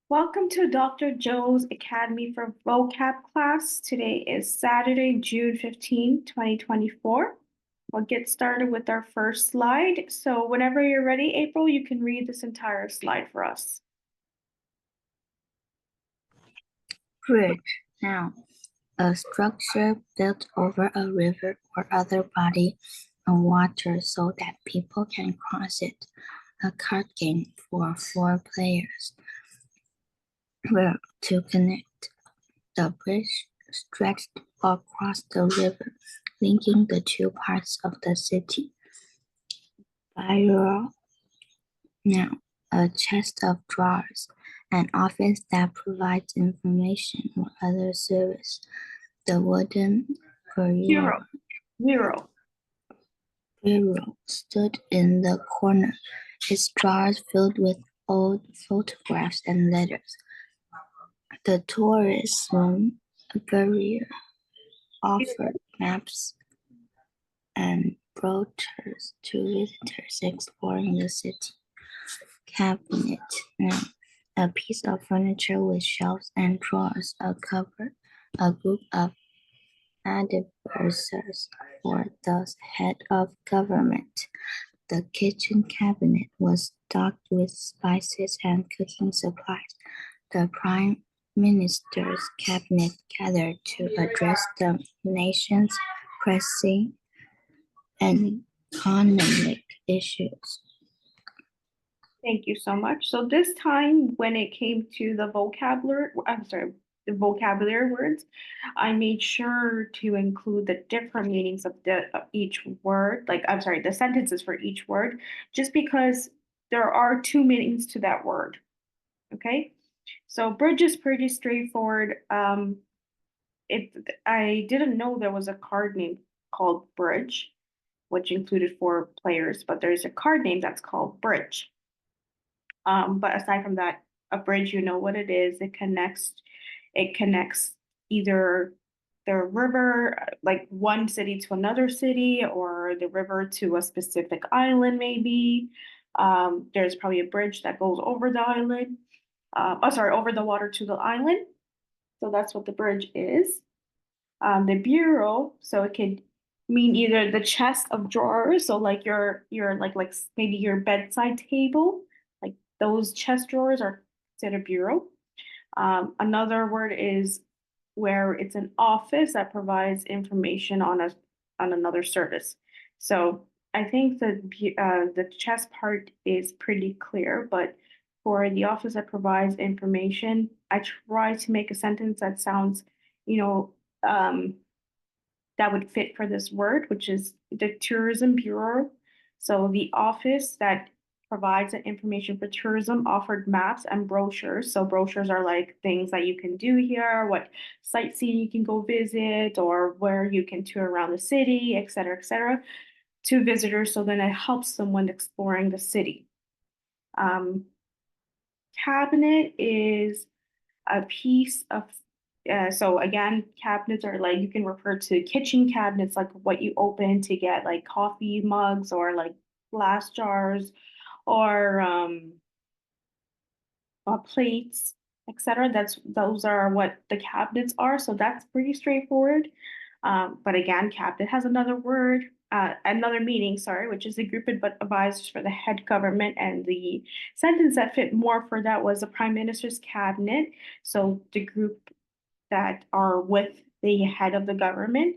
Welcome to Dr. Joe's Academy for vocab class. Today is Saturday, June 15, 2024. We'll get started with our first slide. So whenever you're ready, April, you can read this entire slide for us. Bridge. Now, a structure built over a river or other body of water so that people can cross it. A card game for four players. Where to connect. The bridge stretched across the river, linking the two parts of the city. Viral. Now, a chest of drawers, an office that provides information or other service. The wooden Bureau, bureau bureau. stood in the corner, its drawers filled with old photographs and letters. The tourism bureau offered maps and brochures to visitors exploring the city. Cabinet. Now, a piece of furniture with shelves and drawers, a cupboard, a group of advisors for the head of government. The kitchen cabinet was stocked with spices and cooking supplies. The prime minister's cabinet gathered to address the nation's pressing and economic issues. Thank you so much. So this time when it came to the vocabulary words, I made sure to include the different meanings of each word, the sentences for each word, just because there are two meanings to that word. Okay? So bridge is pretty straightforward. It I didn't know there was a card name called Bridge, which included four players, but there's a card name that's called Bridge. But aside from that, a bridge, you know what it is. It connects either the river, like one city to another city, or the river to a specific island, maybe. There's probably a bridge that goes over the island. Over the water to the island. So that's what the bridge is. The bureau, so it could mean either the chest of drawers, so like your like maybe your bedside table, like those chest drawers are considered bureau. Another word is where it's an office that provides information on another service. So I think the chest part is pretty clear, but for the office that provides information, I try to make a sentence that sounds, you know, um, that would fit for this word, which is the Tourism Bureau. So the office that provides the information for tourism offered maps and brochures. So brochures are like things that you can do here, what sightseeing you can go visit, or where you can tour around the city, et cetera, to visitors. So then it helps someone exploring the city. Um, Cabinet is a piece of so again, cabinets are like you can refer to kitchen cabinets, like what you open to get like coffee mugs or like glass jars or plates, etc. Those are what the cabinets are. So that's pretty straightforward. But again, cabinet has another meaning, sorry, which is the group of advisors for the head government. And the sentence that fit more for that was the prime minister's cabinet. So the group that are with the head of the government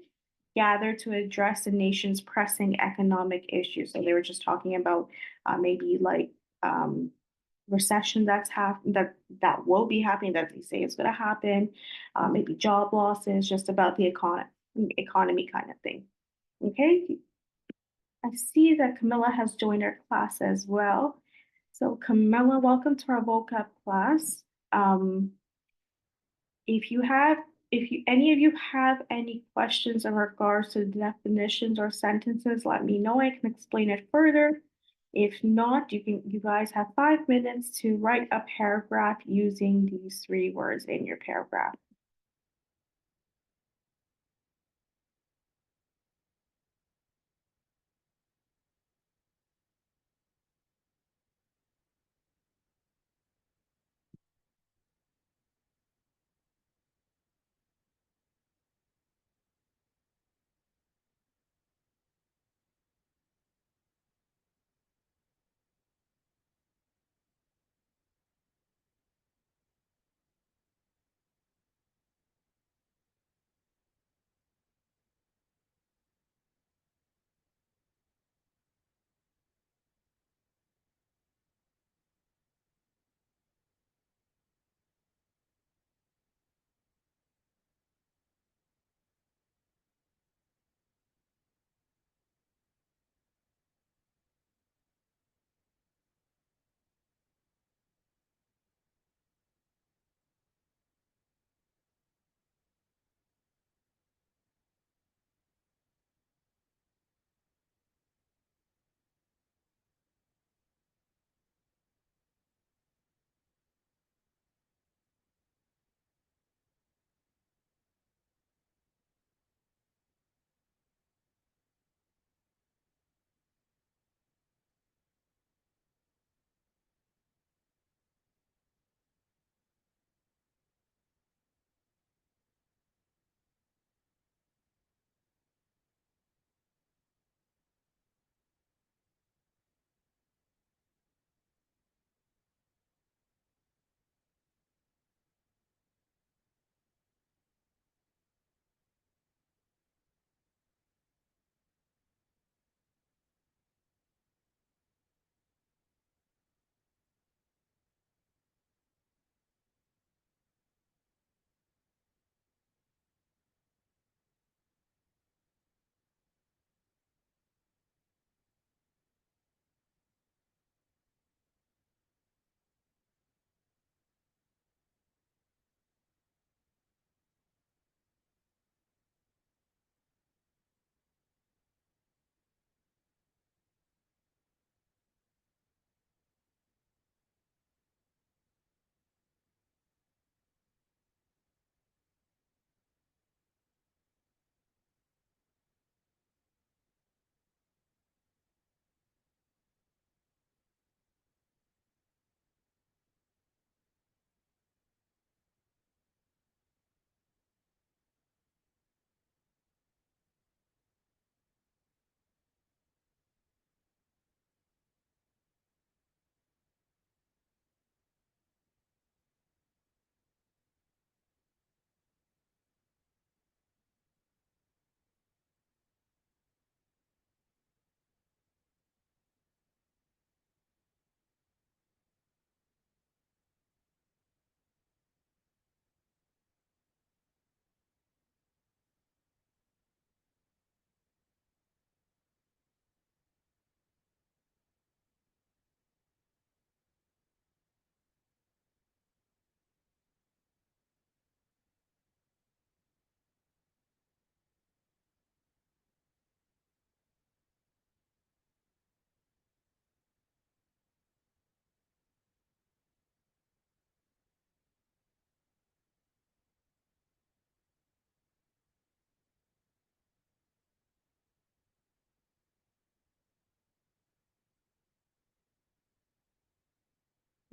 gather to address the nation's pressing economic issues. So they were just talking about maybe like recession that will be happening, that they say is going to happen, maybe job losses, just about the economy kind of thing. Okay, I see that Camilla has joined our class as well. So Camilla, welcome to our vocab class. Um, if you have, if you any of you have any questions in regards to definitions or sentences, let me know. I can explain it further. If not, you guys have 5 minutes to write a paragraph using these three words in your paragraph.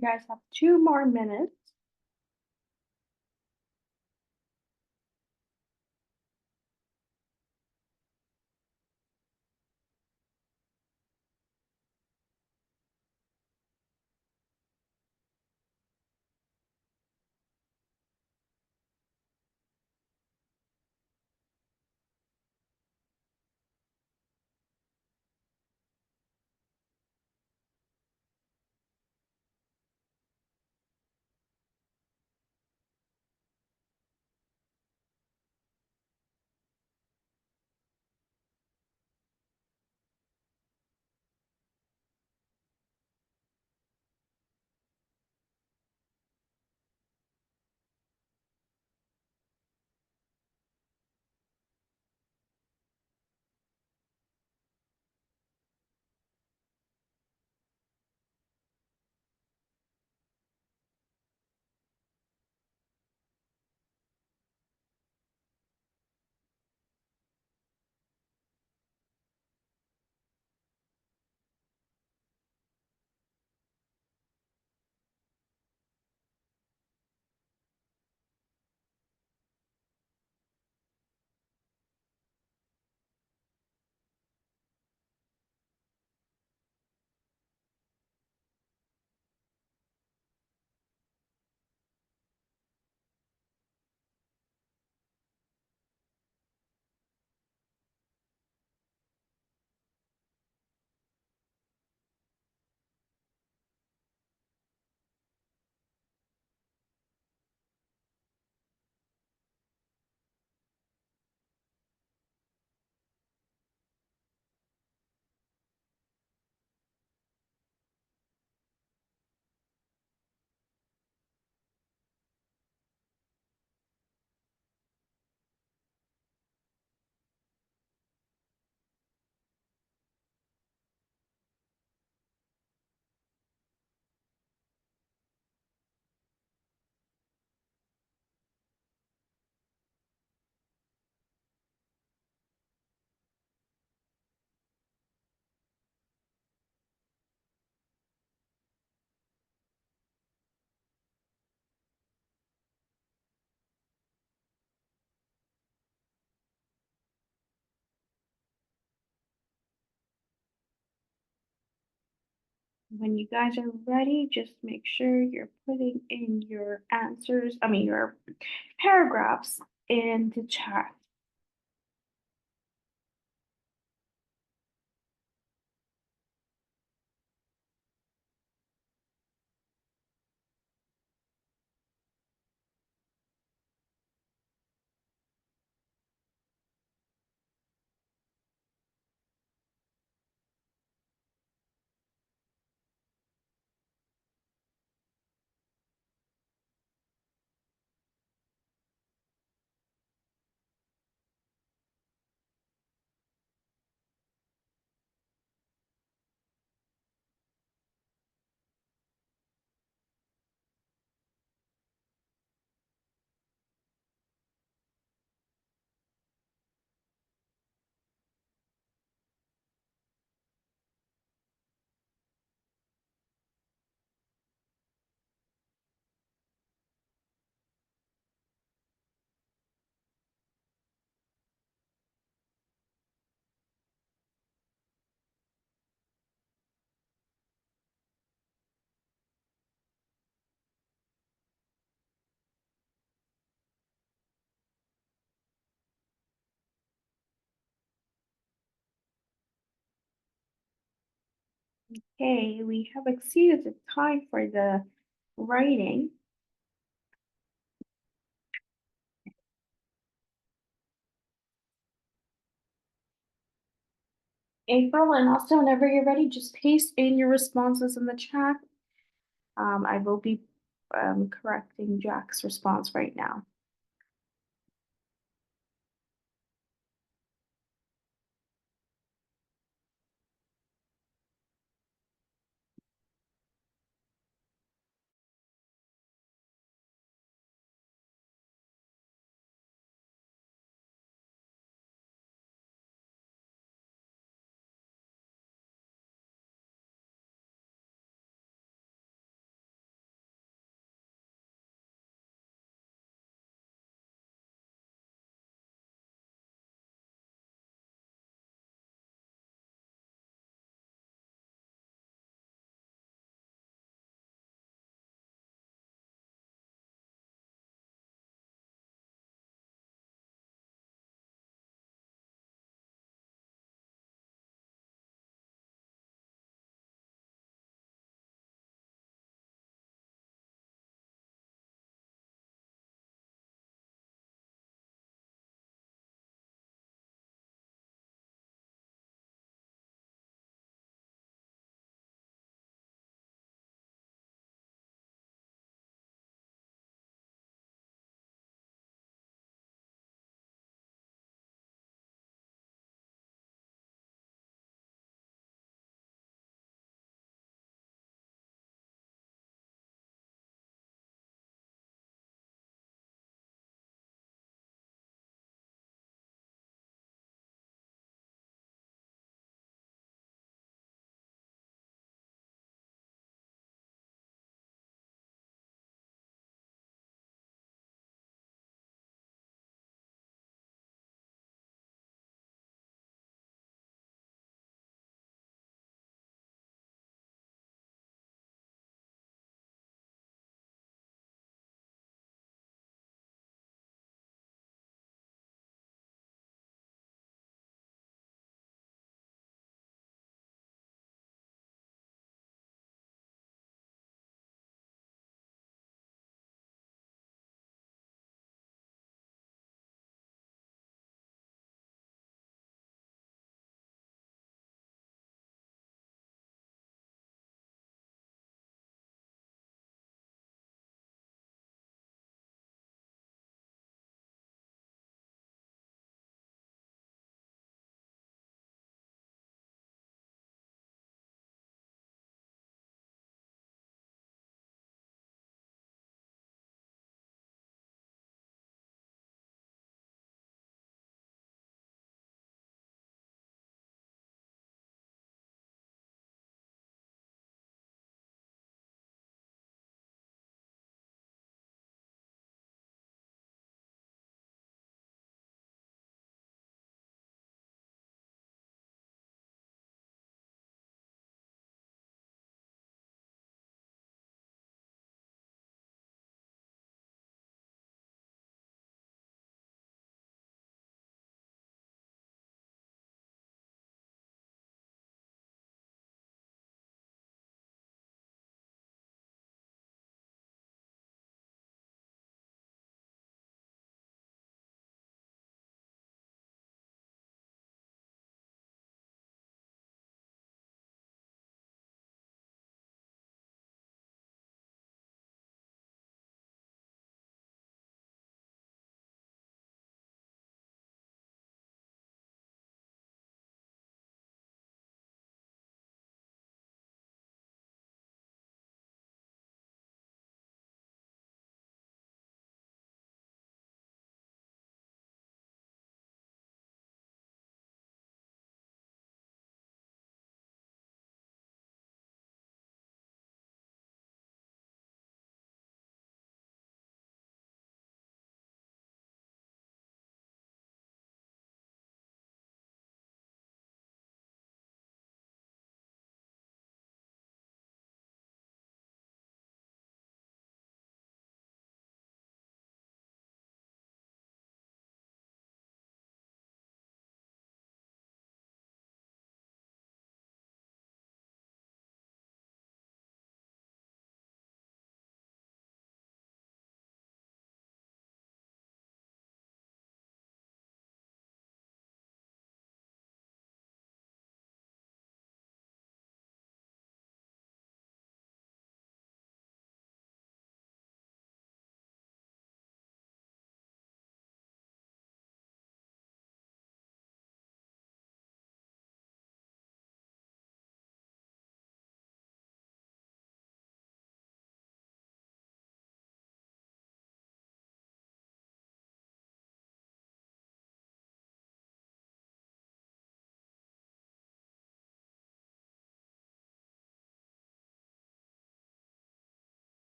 You guys have 2 more minutes. When you guys are ready, just make sure you're putting in your answers, your paragraphs in the chat. Okay, we have exceeded the time for the writing. April, and also whenever you're ready, just paste in your responses in the chat. I will be correcting Jack's response right now.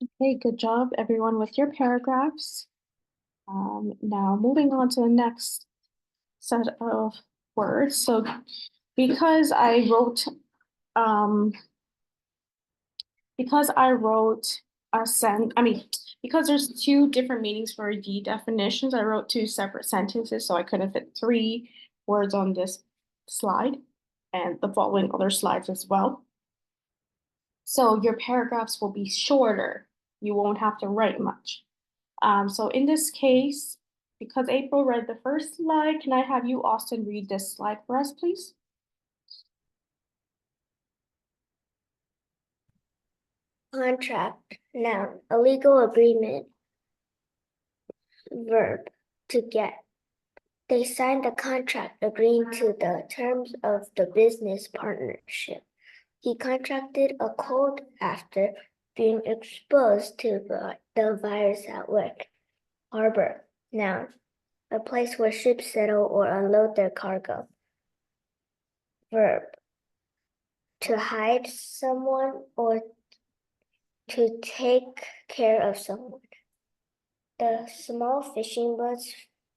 Okay, good job, everyone, with your paragraphs. Now moving on to the next set of words. So because I wrote, um, because I wrote because there's two different meanings for the definitions, I wrote two separate sentences, so I couldn't fit three words on this slide and the following other slides as well. So your paragraphs will be shorter. You won't have to write much. So in this case, because April read the first slide, can I have you, Austin, read this slide for us, please? Contract, noun, a legal agreement. Verb, to get. They signed a contract agreeing to the terms of the business partnership. He contracted a cold after being exposed to the virus at work. Harbor, noun, a place where ships settle or unload their cargo. Verb, to hide someone or to take care of someone. The small fishing boats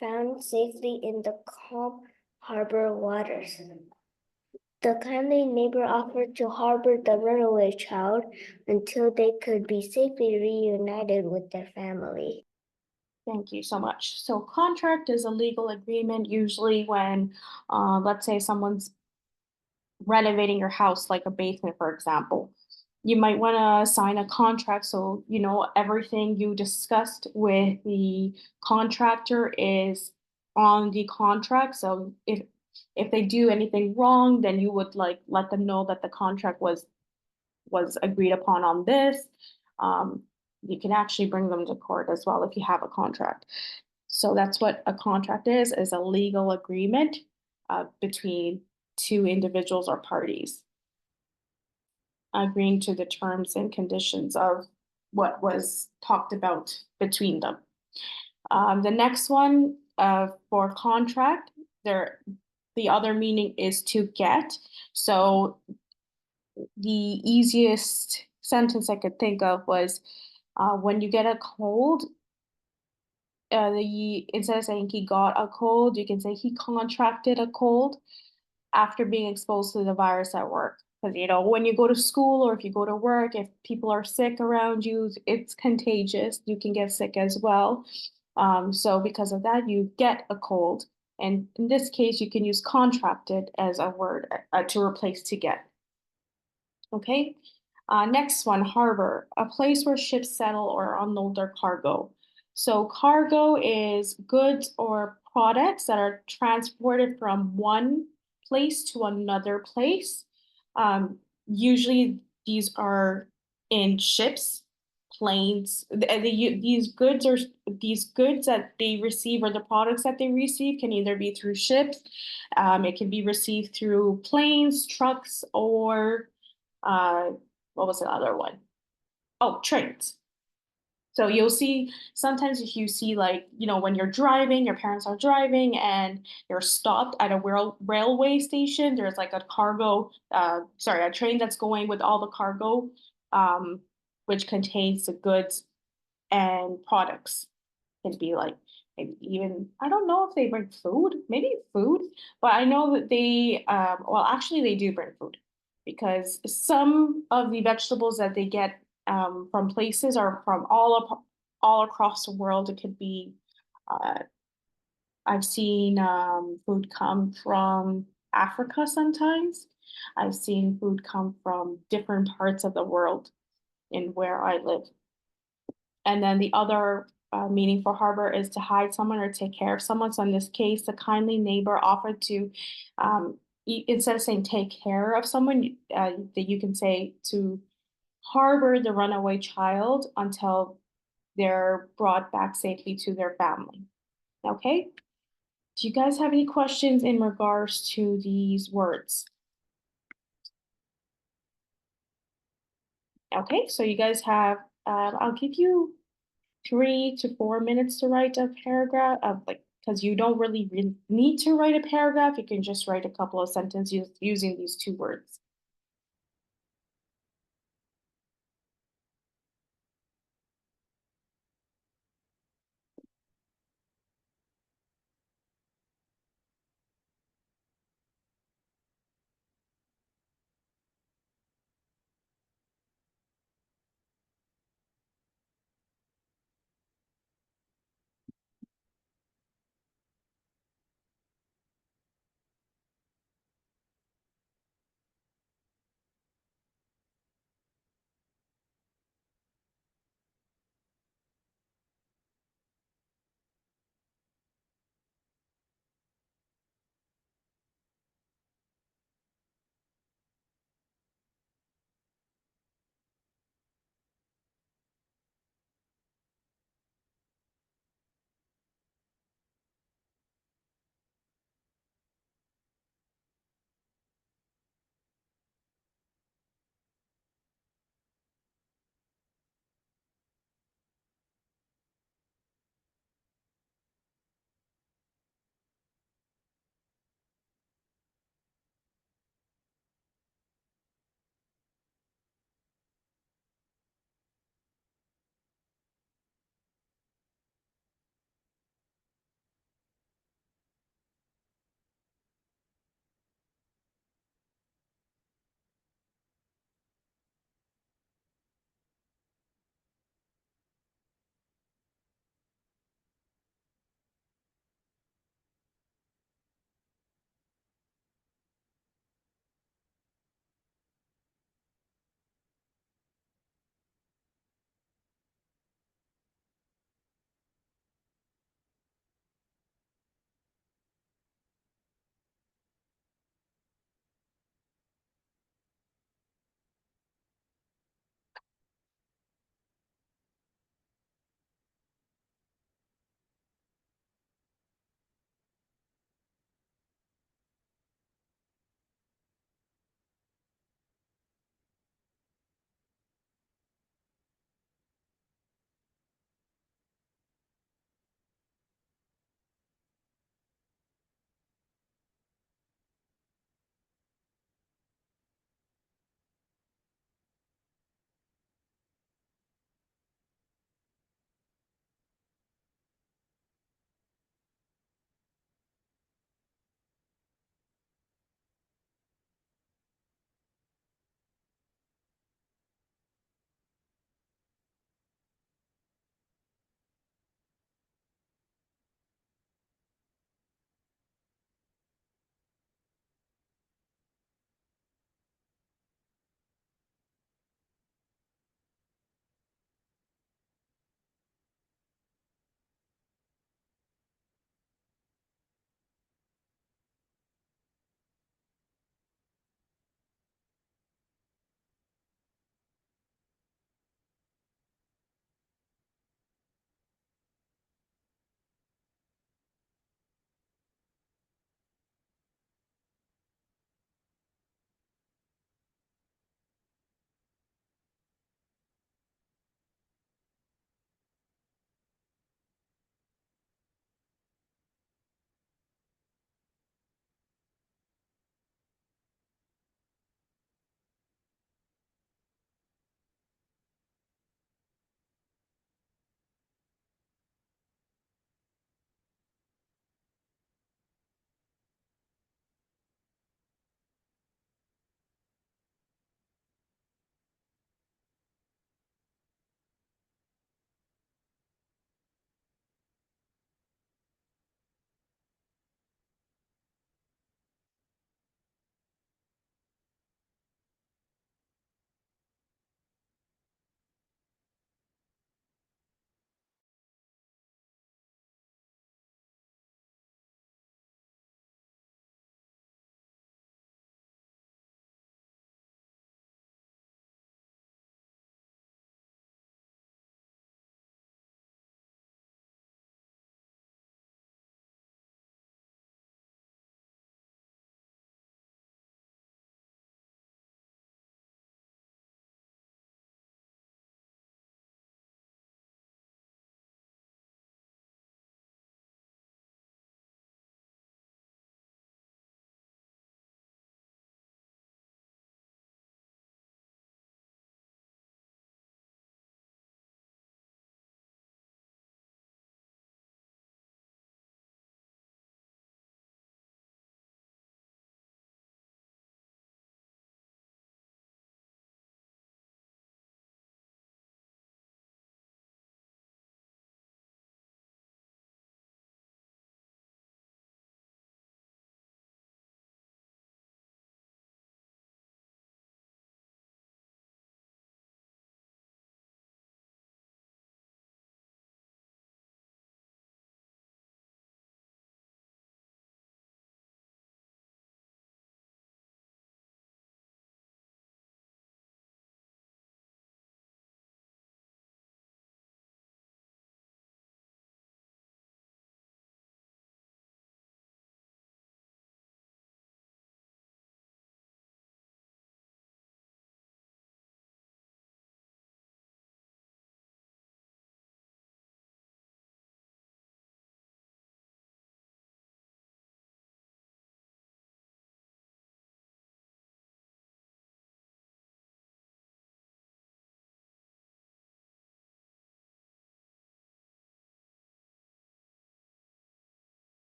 found safely in the calm harbor waters. The kindly neighbor offered to harbor the runaway child until they could be safely reunited with their family. Thank you so much. So contract is a legal agreement usually when, let's say someone's renovating your house, like a basement, for example. You might want to sign a contract so you know everything you discussed with the contractor is on the contract. So if they do anything wrong, then you would like let them know that the contract was agreed upon on this. You can actually bring them to court as well if you have a contract. So that's what a contract is a legal agreement between two individuals or parties agreeing to the terms and conditions of what was talked about between them. The next one for contract, the other meaning is to get. So the easiest sentence I could think of was when you get a cold, instead of saying he got a cold, you can say he contracted a cold after being exposed to the virus at work. Because when you go to school or if you go to work, if people are sick around you, it's contagious. You can get sick as well. So because of that, you get a cold. And in this case, you can use contracted as a word to replace to get. Okay. Next one, harbor, a place where ships settle or unload their cargo. So cargo is goods or products that are transported from one place to another place. Usually these are in ships, planes. These goods that they receive or the products that they receive can either be through ships, it can be received through planes, trucks, or what was the other one? Oh, trains. So you'll see sometimes if you see like, when you're driving, your parents are driving and you're stopped at a railway station, there's like a train that's going with all the cargo, um, which contains the goods and products. It'd be like maybe even, I don't know if they bring food, maybe food, but I know that well, actually they do bring food because some of the vegetables that they get from places are from all across the world. It could be, uh, I've seen food come from Africa sometimes. I've seen food come from different parts of the world in where I live. And then the other meaning for harbor is to hide someone or take care of someone. So in this case, the kindly neighbor offered to, instead of saying take care of someone, that you can say to harbor the runaway child until they're brought back safely to their family. Okay? Do you guys have any questions in regards to these words? Okay, so you guys have, I'll give you 3 to 4 minutes to write a paragraph of because you don't really need to write a paragraph. You can just write a couple of sentences using these two words.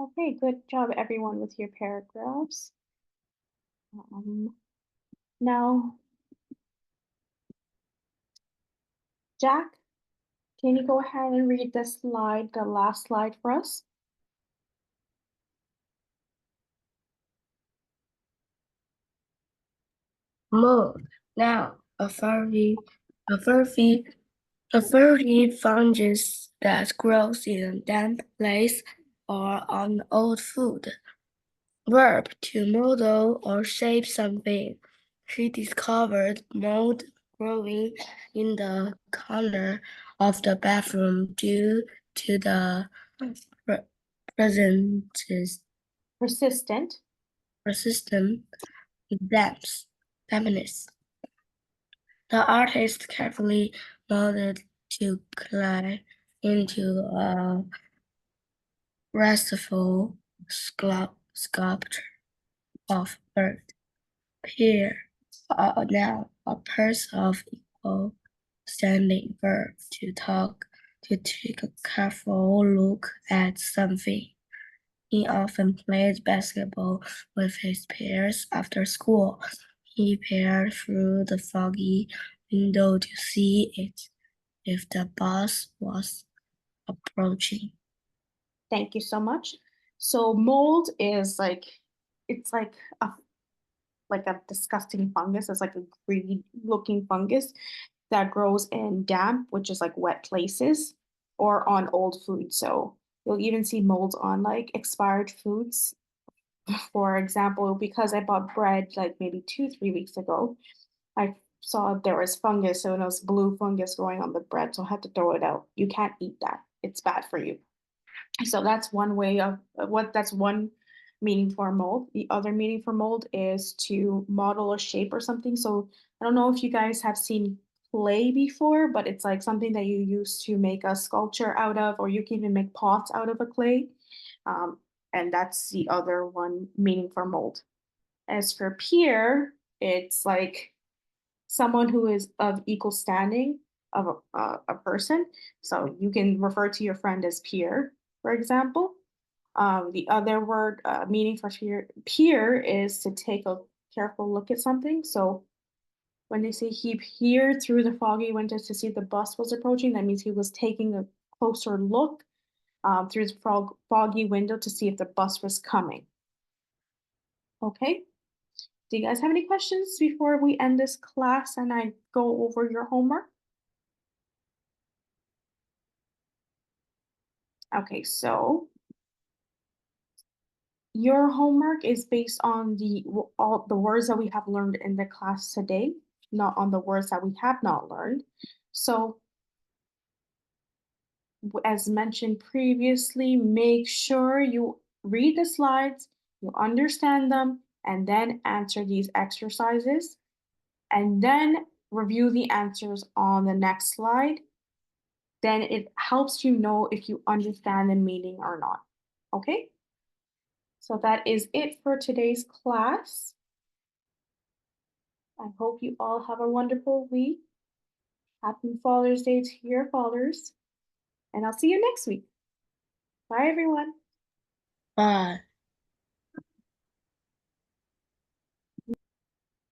Okay, good job, everyone, with your paragraphs. Now, Jack, can you go ahead and read the slide, the last slide for us? Mold. Now, a furry fungus that grows in a damp place or on old food. Verb, to model or shape something. She discovered mold growing in the corner of the bathroom due to the presence Persistent. dampness. The artist carefully molded to clay into a restful sculpture of earth. Here, now a person of equal standing verb to take a careful look at something. He often played basketball with his peers after school. He peered through the foggy window to see if the bus was approaching. Thank you so much. So mold is like, it's like a disgusting fungus. It's like a green looking fungus that grows in damp, which is like wet places, or on old food. So you'll even see molds on like expired foods. For example, because I bought bread like maybe 2, 3 weeks ago, I saw there was fungus, so it was blue fungus growing on the bread, so I had to throw it out. You can't eat that. It's bad for you. So that's one way of that's one meaning for mold. The other meaning for mold is to model a shape or something. So I don't know if you guys have seen clay before, but it's like something that you use to make a sculpture out of, or you can even make pots out of a clay. Um, and that's the other one meaning for mold. As for peer, it's like someone who is of equal standing of a person. So you can refer to your friend as peer, for example. The other word meaning for peer is to take a careful look at something. So when they say he peered through the foggy window to see the bus was approaching, that means he was taking a closer look through the foggy window to see if the bus was coming. Okay. Do you guys have any questions before we end this class and I go over your homework? Okay, so your homework is based on all the words that we have learned in the class today, not on the words that we have not learned. So as mentioned previously, make sure you read the slides, you understand them, and then answer these exercises, and then review the answers on the next slide. Then it helps you know if you understand the meaning or not. Okay? So that is it for today's class. I hope you all have a wonderful week. Happy Father's Day to your fathers. And I'll see you next week. Bye, everyone. Bye.